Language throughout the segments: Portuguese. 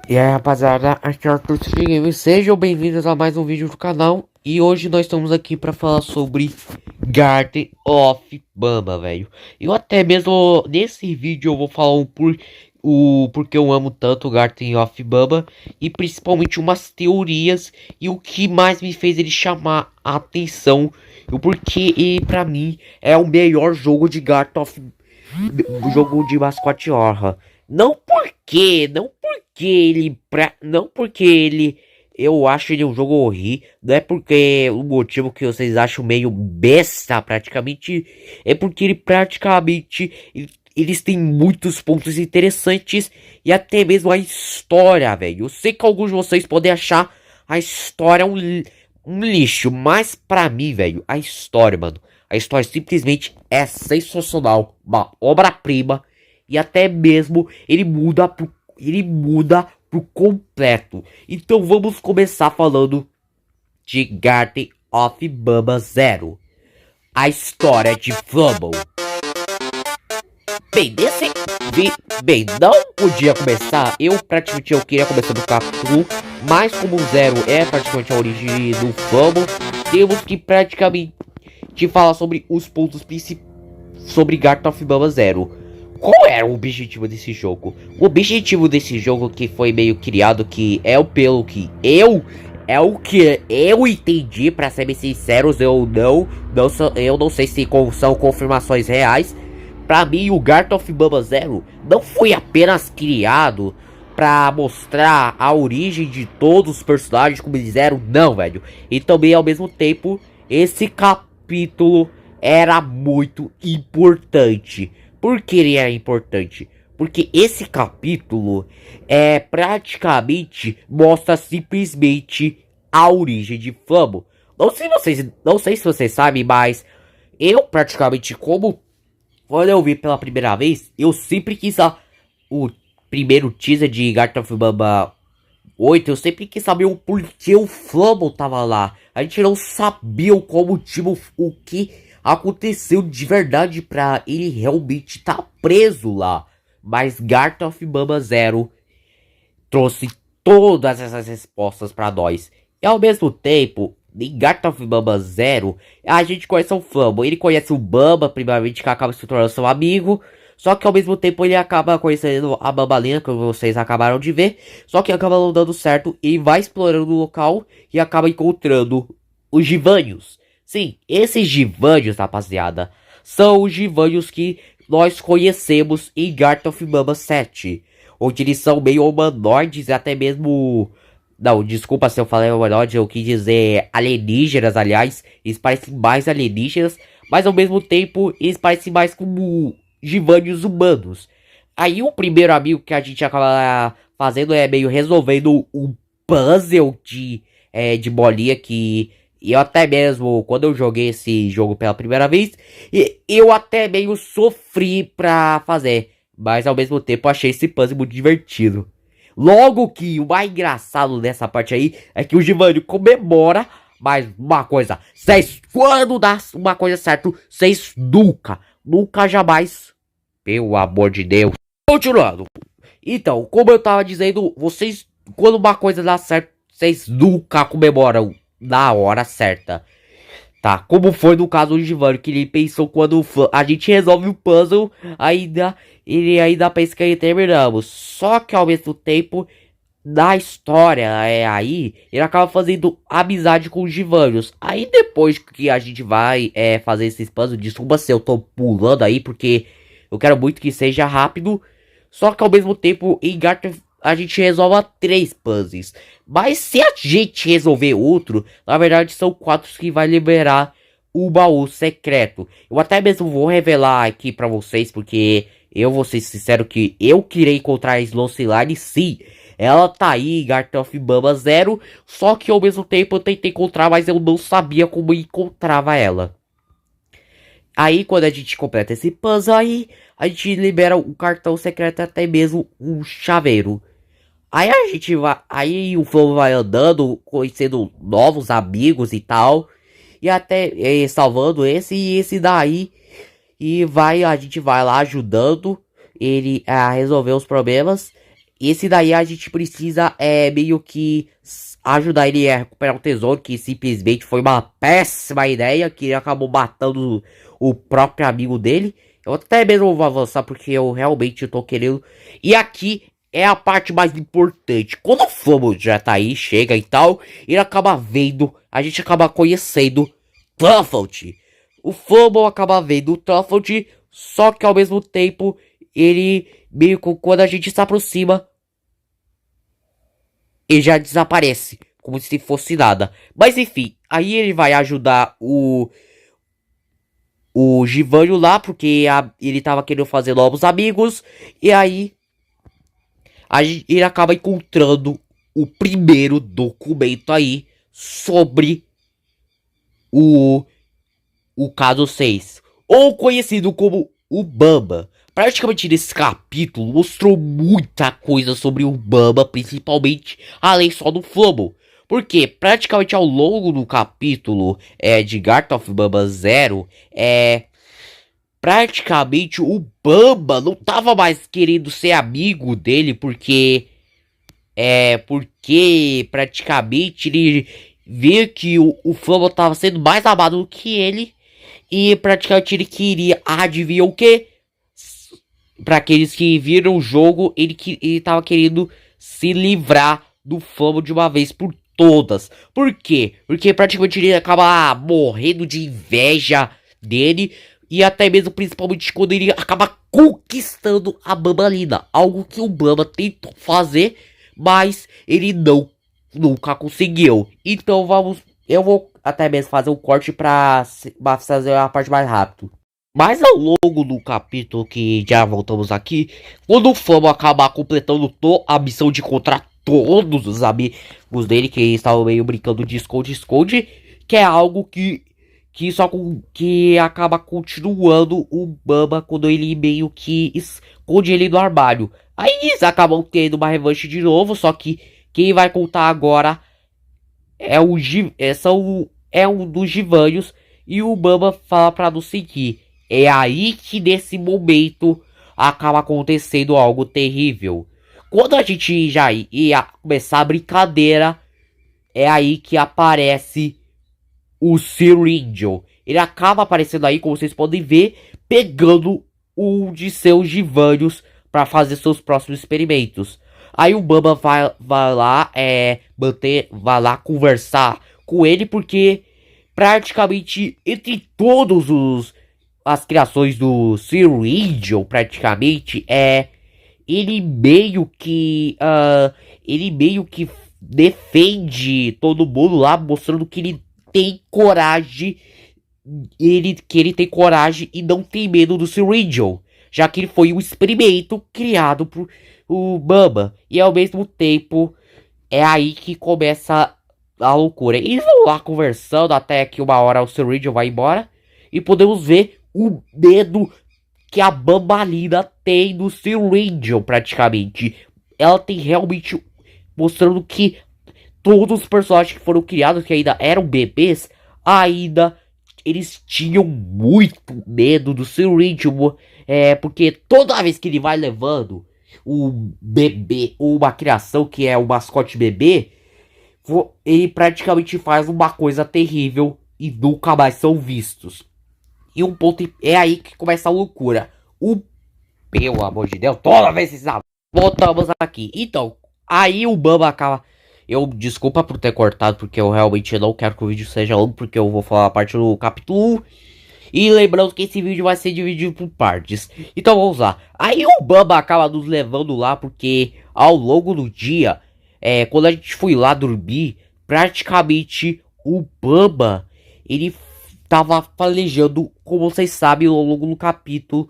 E aí rapaziada, aqui é o Arthur Games, sejam bem-vindos a mais um vídeo do canal. E hoje nós estamos aqui para falar sobre Garten of Bamba, velho. Eu até mesmo nesse vídeo eu vou falar porque eu amo tanto Garten of Bamba. E principalmente umas teorias e o que mais me fez ele chamar a atenção. O porquê ele pra mim é o melhor jogo de Garten of jogo de mascote honra. Não porque ele, eu acho ele um jogo horrível, não é porque o motivo que vocês acham meio besta praticamente, é porque eles têm muitos pontos interessantes e até mesmo a história, velho. Eu sei que alguns de vocês podem achar a história um lixo, mas pra mim, velho, a história, mano, a história simplesmente é sensacional, uma obra-prima. E até mesmo ele muda pro completo. Então vamos começar falando de Garten of Bamba Zero, a história de Flumble. Bem, não podia começar. Eu queria começar do capítulo 1, mas como o Zero é praticamente a origem do Flumble, temos que praticamente falar sobre os pontos principais sobre Garten of Bamba Zero. Qual era o objetivo desse jogo? O objetivo desse jogo que foi meio criado, que é o pelo que eu entendi, pra ser bem sinceros, eu não sei se são confirmações reais. Pra mim, o Garten of Bamba Zero não foi apenas criado pra mostrar a origem de todos os personagens como eles eram, não, velho. E também, ao mesmo tempo, esse capítulo era muito importante. Por que ele é importante? Porque esse capítulo praticamente mostra simplesmente a origem de Flumble. Não sei se vocês sabem, mas eu praticamente, como quando eu vi pela primeira vez, eu sempre quis o primeiro teaser de Garten of Bamba 8, eu sempre quis saber o porquê o Flumble tava lá. A gente não sabia como o que aconteceu de verdade pra ele realmente estar preso lá. Mas Garten of Bamba Zero trouxe todas essas respostas pra nós. E ao mesmo tempo, em Garten of Bamba Zero, a gente conhece o Flumble. Ele conhece o Bamba, primeiramente, que acaba se tornando seu amigo. Só que ao mesmo tempo ele acaba conhecendo a Bambalinha, que vocês acabaram de ver. Só que acaba não dando certo e vai explorando o local e acaba encontrando os Givanios. Sim, esses Givanios, rapaziada, são os Givanios que nós conhecemos em Garten of Bamba 7. Onde eles são meio humanoides e até mesmo... Não, desculpa se eu falei humanoide, eu quis dizer alienígenas, aliás. Eles parecem mais alienígenas, mas ao mesmo tempo eles parecem mais como Givanios humanos. Aí o primeiro amigo que a gente acaba fazendo é meio resolvendo um puzzle de bolinha que eu até mesmo, quando eu joguei esse jogo pela primeira vez, eu até meio sofri pra fazer. Mas ao mesmo tempo achei esse puzzle muito divertido. Logo que o mais engraçado dessa parte aí é que o Givanni comemora, mas uma coisa, quando dá uma coisa certa, vocês nunca jamais, pelo amor de Deus. Continuando. Então, como eu tava dizendo, vocês, quando uma coisa dá certo, vocês nunca comemoram na hora certa. Tá, como foi no caso do Giovanni, que ele pensou quando a gente resolve o puzzle, ele ainda pensa que aí terminamos. Só que ao mesmo tempo, na história, ele acaba fazendo amizade com os Givanios. Aí depois que a gente vai fazer esses puzzles, desculpa se eu tô pulando aí, porque eu quero muito que seja rápido. Só que ao mesmo tempo, em Garten a gente resolve 3 puzzles. Mas se a gente resolver outro, na verdade são 4 que vai liberar o baú secreto. Eu até mesmo vou revelar aqui pra vocês, porque eu vou ser sincero que eu queria encontrar a Slowline, sim. Ela tá aí em Garten of Bamba Zero, só que ao mesmo tempo eu tentei encontrar, mas eu não sabia como encontrava ela. Aí quando a gente completa esse puzzle aí, a gente libera um cartão secreto, até mesmo um chaveiro. Aí a gente vai, aí o Flow vai andando, conhecendo novos amigos e tal, e até salvando esse e esse daí, a gente vai lá ajudando ele a resolver os problemas. esse daí a gente precisa meio que ajudar ele a recuperar o tesouro, que simplesmente foi uma péssima ideia, que ele acabou matando o próprio amigo dele. Eu até mesmo vou avançar porque eu realmente tô querendo. E aqui é a parte mais importante. Quando o Fumble já tá aí, chega e tal, ele acaba vendo, a gente acaba conhecendo Truffle. O Fumble acaba vendo o Truffle, só que ao mesmo tempo ele meio que quando a gente se aproxima, ele já desaparece, como se fosse nada. Mas enfim, aí ele vai ajudar o Givanni lá, porque ele tava querendo fazer novos amigos. E aí ele acaba encontrando o primeiro documento aí sobre o, o caso 6, ou conhecido como o Bamba. Praticamente nesse capítulo mostrou muita coisa sobre o Bamba, principalmente além só do Fumble. Porque praticamente ao longo do capítulo de Garth of Bamba 0, praticamente o Bamba não tava mais querendo ser amigo dele, porque praticamente ele vê que o Fumble tava sendo mais amado do que ele. E praticamente ele queria, adivinha o que? Para aqueles que viram o jogo, ele tava querendo se livrar do Fumble de uma vez por todas. Por quê? Porque praticamente ele acaba morrendo de inveja dele. E até mesmo, principalmente, quando ele acaba conquistando a Bambalina. Algo que o Bamba tentou fazer, mas ele nunca conseguiu. Então eu vou até mesmo fazer um corte pra fazer a parte mais rápido. Mas ao longo do capítulo que já voltamos aqui, quando o Fumble acabar completando a missão de encontrar todos os amigos dele, que estavam meio brincando de esconde-esconde, que é algo que acaba continuando o Bamba quando ele meio que esconde ele no armário. Aí eles acabam tendo uma revanche de novo, só que quem vai contar agora é um dos Givanhos, e o Bamba fala pra não seguir. É aí que nesse momento acaba acontecendo algo terrível. Quando a gente já ia começar a brincadeira, é aí que aparece o Cyril. Ele acaba aparecendo aí, como vocês podem ver, pegando um de seus Givanhos para fazer seus próximos experimentos. Aí o Bamba vai lá conversar com ele, porque praticamente entre todos as criações do Cyril, praticamente ele meio que defende todo mundo lá, mostrando que ele tem coragem, que ele tem coragem e não tem medo do Cyril, já que ele foi um experimento criado por o Bamba. E ao mesmo tempo é aí que começa a loucura. Eles vão lá conversando até que uma hora o Cyril vai embora e podemos ver o medo que a Bambalina tem no Cyril, praticamente. Ela tem realmente mostrando que todos os personagens que foram criados, que ainda eram bebês, ainda eles tinham muito medo do Cyril. Porque toda vez que ele vai levando um bebê ou uma criação que é o mascote bebê, ele praticamente faz uma coisa terrível e nunca mais são vistos. E um ponto é aí que começa a loucura. Pelo amor de Deus, toda vez que voltamos aqui. Então, aí o Bamba acaba. Desculpa por ter cortado, porque eu realmente não quero que o vídeo seja longo, porque eu vou falar a parte do capítulo 1. E lembrando que esse vídeo vai ser dividido por partes. Então vamos lá. Aí o Bamba acaba nos levando lá, porque ao longo do dia, quando a gente foi lá dormir, praticamente o Bamba, ele tava planejando, como vocês sabem, ao longo do capítulo,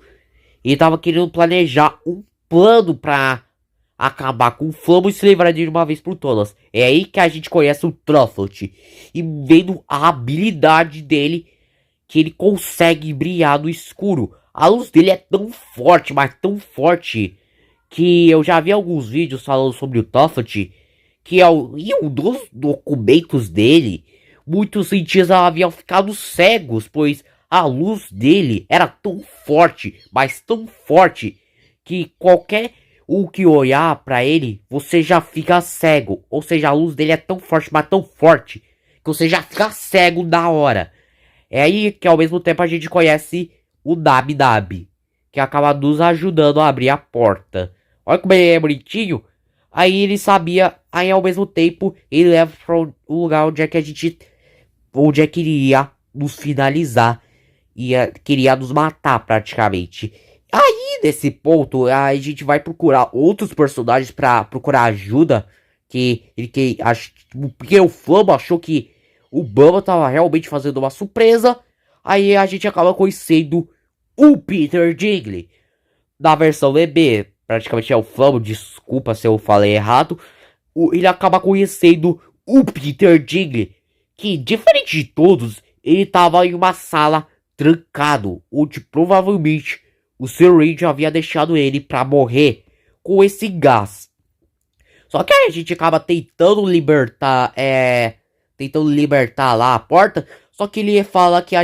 ele tava querendo planejar um plano pra acabar com o Fumble e se livrar de uma vez por todas. É aí que a gente conhece o Truffle. E vendo a habilidade dele, que ele consegue brilhar no escuro. A luz dele é tão forte, mas tão forte, que eu já vi alguns vídeos falando sobre o Truffle, que em um dos documentos dele, muitos cientistas haviam ficado cegos, pois a luz dele era tão forte, mas tão forte, que qualquer o que olhar pra ele, você já fica cego. Ou seja, a luz dele é tão forte, mas tão forte, que você já fica cego na hora. É aí que ao mesmo tempo a gente conhece o Dab Dab, que acaba nos ajudando a abrir a porta. Olha como ele é bonitinho. Aí ele sabia, aí ao mesmo tempo ele leva para o lugar onde é que a gente, onde é que ele ia nos finalizar, queria nos matar praticamente. Aí nesse ponto a gente vai procurar outros personagens pra procurar ajuda, porque o Flama achou que o Bamba tava realmente fazendo uma surpresa. Aí a gente acaba conhecendo o Peter Dinklage na versão bebê. Praticamente é o Flama, desculpa se eu falei errado. Ele acaba conhecendo o Peter Dinklage, que diferente de todos, ele tava em uma sala trancado, onde provavelmente o Sir Reed havia deixado ele pra morrer com esse gás. Só que aí a gente acaba tentando libertar lá a porta, só que ele fala que a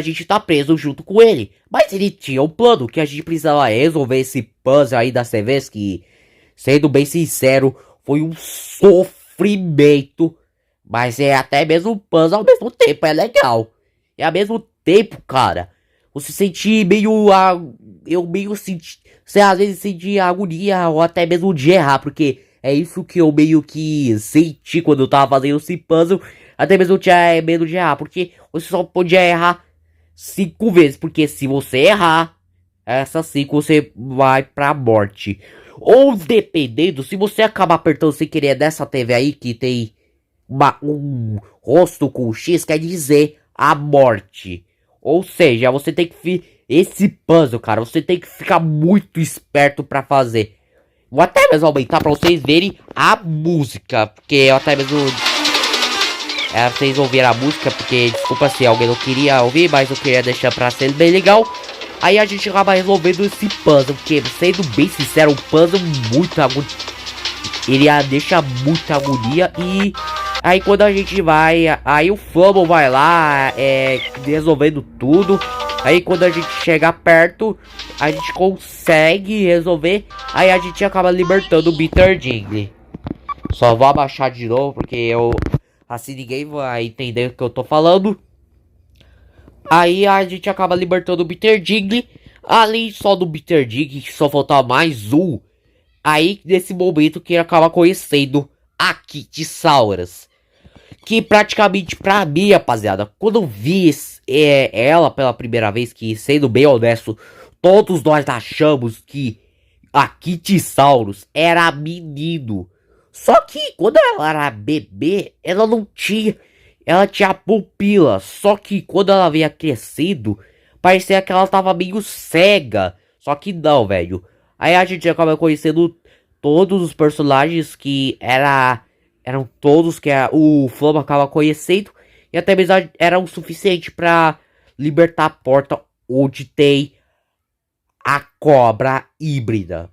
gente tá preso junto com ele. Mas ele tinha um plano, que a gente precisava resolver esse puzzle aí das TVs, que, sendo bem sincero, foi um sofrimento. Mas é até mesmo um puzzle ao mesmo tempo, é legal. E ao mesmo tempo, cara, você sente meio. Eu meio senti. Você às vezes sente agonia ou até mesmo de errar, porque é isso que eu meio que senti quando eu tava fazendo esse puzzle. Até mesmo eu tinha medo de errar, porque você só podia errar 5 vezes, porque se você errar, essas 5 você vai pra morte. Ou dependendo, se você acabar apertando sem querer dessa TV aí, que tem um rosto com X, quer dizer a morte. Ou seja, você tem que... Esse puzzle, cara, você tem que ficar muito esperto pra fazer. Vou até mesmo aumentar pra vocês verem a música, porque eu até mesmo... vocês ouviram a música, porque desculpa se alguém não queria ouvir, mas eu queria deixar pra ser bem legal. Aí a gente acaba resolvendo esse puzzle, porque sendo bem sincero, um puzzle muito agonia. Ele deixa muita agonia e... Aí quando a gente vai, aí o Flamo vai lá, resolvendo tudo. Aí quando a gente chega perto, a gente consegue resolver. Aí a gente acaba libertando o Peter Dinklage. Só vou abaixar de novo, porque assim ninguém vai entender o que eu tô falando. Aí a gente acaba libertando o Peter Dinklage. Além só do Peter Dinklage, só faltava mais um. Aí nesse momento que ele acaba conhecendo a Kitty Saurus. Que praticamente pra mim, rapaziada, quando eu vi ela pela primeira vez, que sendo bem honesto, todos nós achamos que a Kitty Saurus era menino. Só que quando ela era bebê, ela não tinha. Ela tinha pupila. Só que quando ela veio crescendo, parecia que ela tava meio cega. Só que não, velho. Aí a gente acaba conhecendo todos os personagens que eram todos que o Flama acaba conhecendo. E até mesmo era o suficiente pra libertar a porta onde tem a cobra híbrida.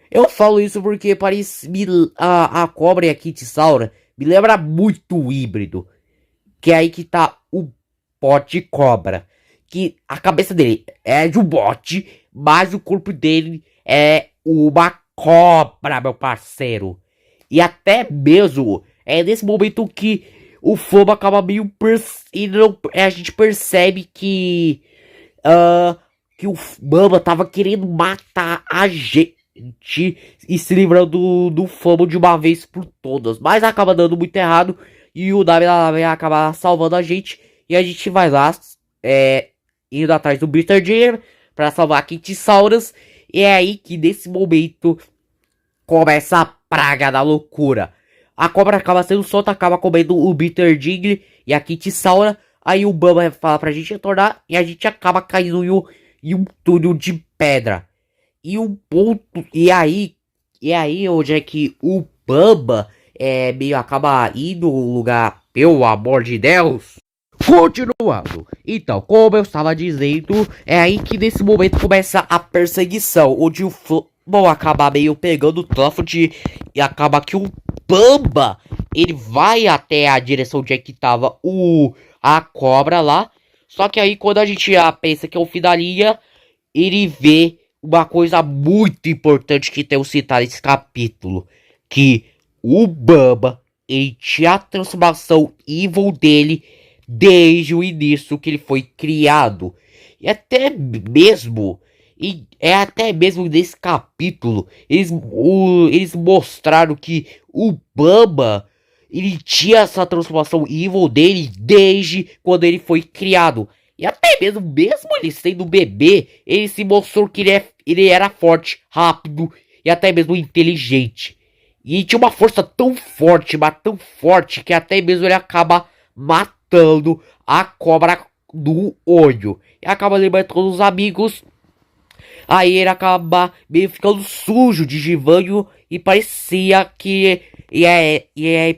Eu falo isso porque parece a cobra e a Kitty-Saura me lembra muito o híbrido. Que é aí que tá o bote cobra. Que a cabeça dele é de um bote, mas o corpo dele é uma cobra, meu parceiro. E até mesmo é nesse momento que o Flama acaba meio a gente percebe que que o Mama tava querendo matar a gente e se livrando do Flama de uma vez por todas, mas acaba dando muito errado e o W acaba salvando a gente e a gente vai lá indo atrás do Bitter Jam pra salvar a Kitty Saurus. E é aí que nesse momento começa a praga da loucura. A cobra acaba sendo solta, acaba comendo o Bitter Dinklage e a Kitty Saura. Aí o Bamba fala pra gente retornar e a gente acaba caindo em um túnel de pedra. E um ponto. E aí onde é que o Bamba meio acaba indo no lugar, pelo amor de Deus. Continuando, então, como eu estava dizendo, é aí que nesse momento começa a perseguição, onde o Flama acaba meio pegando o Truffle e acaba que o Bamba, ele vai até a direção onde é que tava a cobra lá, só que aí quando a gente já pensa que é o fim da linha, ele vê uma coisa muito importante que temos citado nesse capítulo, que o Bubba, ele tinha a transformação evil dele desde o início que ele foi criado. E até mesmo, até mesmo nesse capítulo, eles mostraram que o Bubba, ele tinha essa transformação evil dele desde quando ele foi criado. E até mesmo ele sendo bebê, ele se mostrou que ele era forte, rápido e até mesmo inteligente. E tinha uma força tão forte, mas tão forte, que até mesmo ele acaba matando a cobra do olho. E acaba libertando os amigos. Aí ele acaba meio ficando sujo de Givanho e parecia que...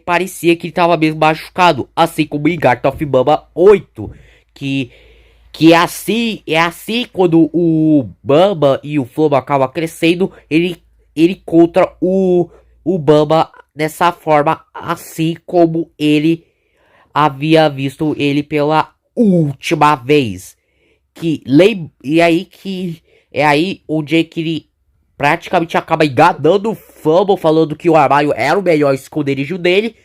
parecia que ele tava mesmo machucado. Assim como em Garten of Mama 8, que é assim quando o Bamba e o Flomo acabam crescendo, ele encontra o Bamba dessa forma, assim como ele havia visto ele pela última vez. É aí onde é que ele praticamente acaba enganando o Fumble, falando que o armário era o melhor esconderijo dele,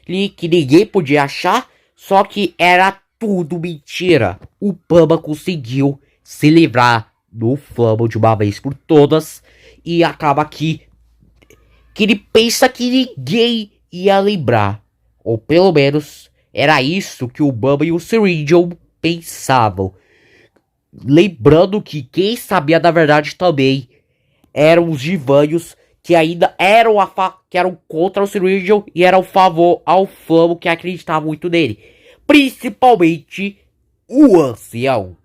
que ninguém podia achar, só que era tudo mentira. O Bamba conseguiu se livrar do Fumble de uma vez por todas, e acaba que ele pensa que ninguém ia lembrar, ou pelo menos era isso que o Bamba e o Cyrodiil pensavam. Lembrando que quem sabia da verdade também eram os Givanhos, que ainda eram que eram contra o Cyrodiil e eram a favor ao Flamo, que acreditava muito nele. Principalmente o ancião.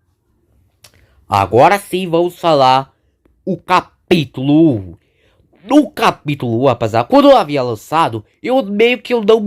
Agora sim vamos falar o capítulo 1. No capítulo 1, rapaziada, quando eu havia lançado, eu meio que eu não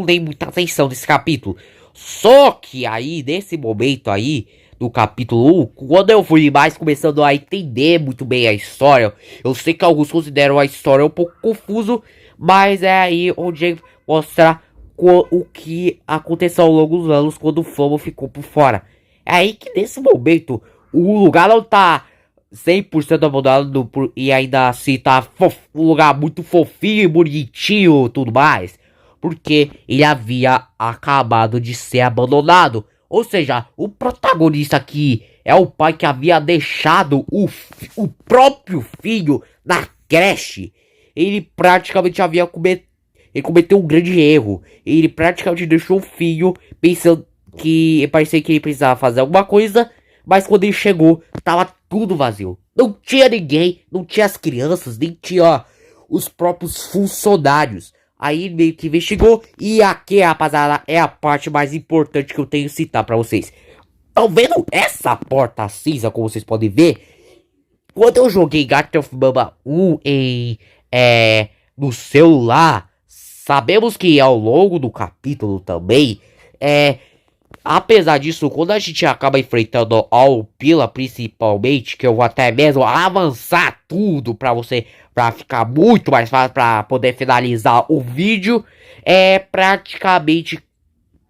dei muita atenção nesse capítulo. Só que aí, nesse momento aí, do capítulo 1, quando eu fui mais começando a entender muito bem a história, eu sei que alguns consideram a história um pouco confuso, mas é aí onde mostra o que aconteceu ao longo dos anos quando o Flomo ficou por fora. É aí que nesse momento, o lugar não tá 100% abandonado e ainda assim tá um lugar muito fofinho e bonitinho e tudo mais. Porque ele havia acabado de ser abandonado. Ou seja, o protagonista aqui é o pai que havia deixado o próprio filho na creche. Ele praticamente ele cometeu um grande erro. Ele praticamente deixou o filho pensando que parecia que ele precisava fazer alguma coisa. Mas quando ele chegou, tava tudo vazio. Não tinha ninguém, não tinha as crianças, nem tinha os próprios funcionários. Aí ele meio que investigou. E aqui, rapaziada, é a parte mais importante que eu tenho que citar pra vocês. Estão vendo essa porta cinza, como vocês podem ver? Quando eu joguei Garten of Mama 1 no celular, sabemos que ao longo do capítulo também, apesar disso, quando a gente acaba enfrentando a Alpila principalmente, que eu vou até mesmo avançar tudo pra ficar muito mais fácil pra poder finalizar o vídeo, praticamente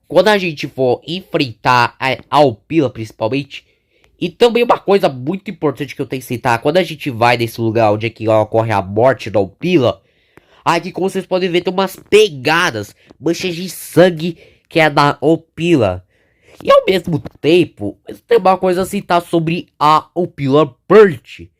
quando a gente for enfrentar a Alpila principalmente, e também uma coisa muito importante que eu tenho que citar, quando a gente vai nesse lugar onde é que ocorre a morte da Alpila, aqui como vocês podem ver tem umas pegadas, manchas de sangue que é da Alpila. E ao mesmo tempo, tem uma coisa a citar sobre a Alpila Bird.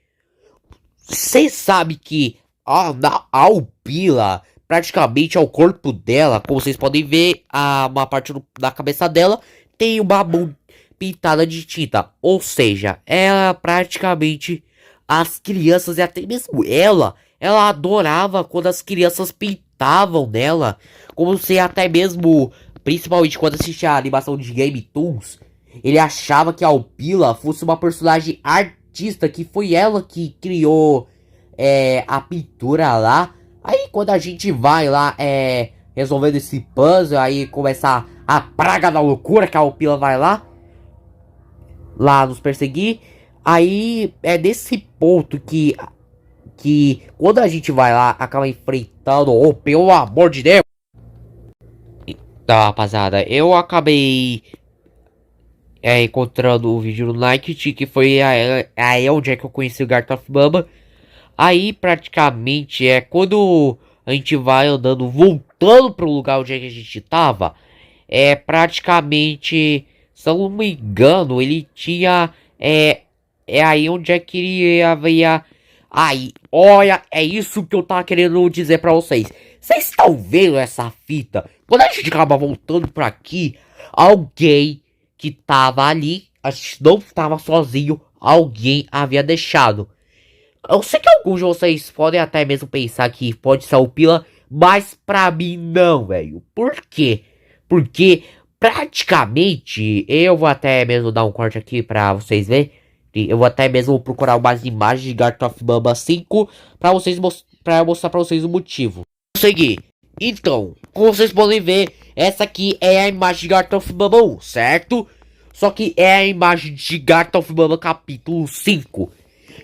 Você sabe que a Alpila, praticamente ao corpo dela, como vocês podem ver, uma parte da cabeça dela tem uma mão pintada de tinta. Ou seja, ela praticamente, as crianças e até mesmo ela adorava quando as crianças pintavam nela. Como se até mesmo... Principalmente quando assistia a animação de Game Toons, ele achava que a Alpila fosse uma personagem artista, que foi ela que criou a pintura lá. Aí quando a gente vai lá resolvendo esse puzzle, aí começa a praga da loucura que a Alpila vai lá nos perseguir. Aí é nesse ponto que quando a gente vai lá, acaba enfrentando, oh, pelo amor de Deus. Tá, rapaziada, eu acabei encontrando o vídeo no Night, que foi aí onde é que eu conheci o Garten of Baba. Aí praticamente é quando a gente vai andando, voltando pro lugar onde é que a gente tava. É praticamente, se eu não me engano, ele tinha. É aí onde é que ele havia. Aí, olha, é isso que eu tava querendo dizer pra vocês. Vocês estão vendo essa fita? Quando a gente acaba voltando pra aqui, alguém que tava ali, a gente não tava sozinho, alguém havia deixado. Eu sei que alguns de vocês podem até mesmo pensar que pode ser o Pila, mas pra mim não, velho. Por quê? Porque praticamente, eu vou até mesmo dar um corte aqui pra vocês verem. Eu vou até mesmo procurar umas imagens de Garten of Baba 5 pra vocês pra mostrar pra vocês o motivo. Vou seguir. Então, como vocês podem ver, essa aqui é a imagem de Garten of Baba 1, certo? Só que é a imagem de Garten of Baba capítulo 5.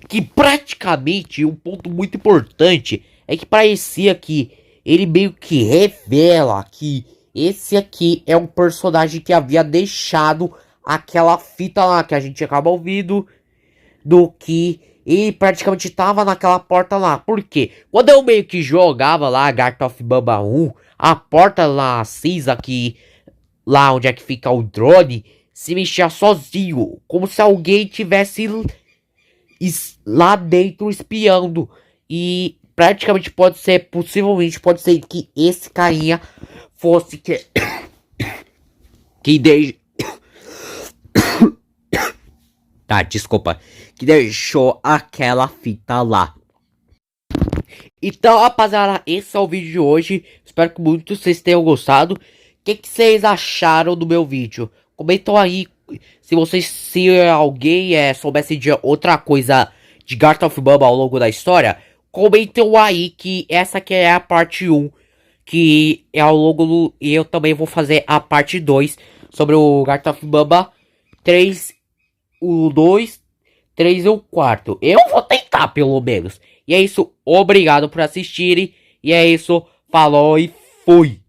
Que praticamente, um ponto muito importante, é que parecia que ele meio que revela que esse aqui é um personagem que havia deixado aquela fita lá que a gente acaba ouvindo, do que ele praticamente tava naquela porta lá. Por quê? Quando eu meio que jogava lá Garten of Baba 1, a porta lá cinza que lá onde é que fica o drone se mexia sozinho, como se alguém tivesse lá dentro espiando. E praticamente pode ser, possivelmente pode ser que esse carinha fosse que desde tá, desculpa, que deixou aquela fita lá. Então, rapaziada, esse é o vídeo de hoje. Espero que muito vocês tenham gostado. O que vocês acharam do meu vídeo? Comentam aí se alguém soubesse de outra coisa de Garten of Baba ao longo da história. Comentem aí que essa aqui é a parte 1. Que é ao longo do... E eu também vou fazer a parte 2 sobre o Garten of Baba 3, o 2, 3 e o 4. Eu vou tentar, pelo menos. E é isso, obrigado por assistirem. E é isso, falou e fui.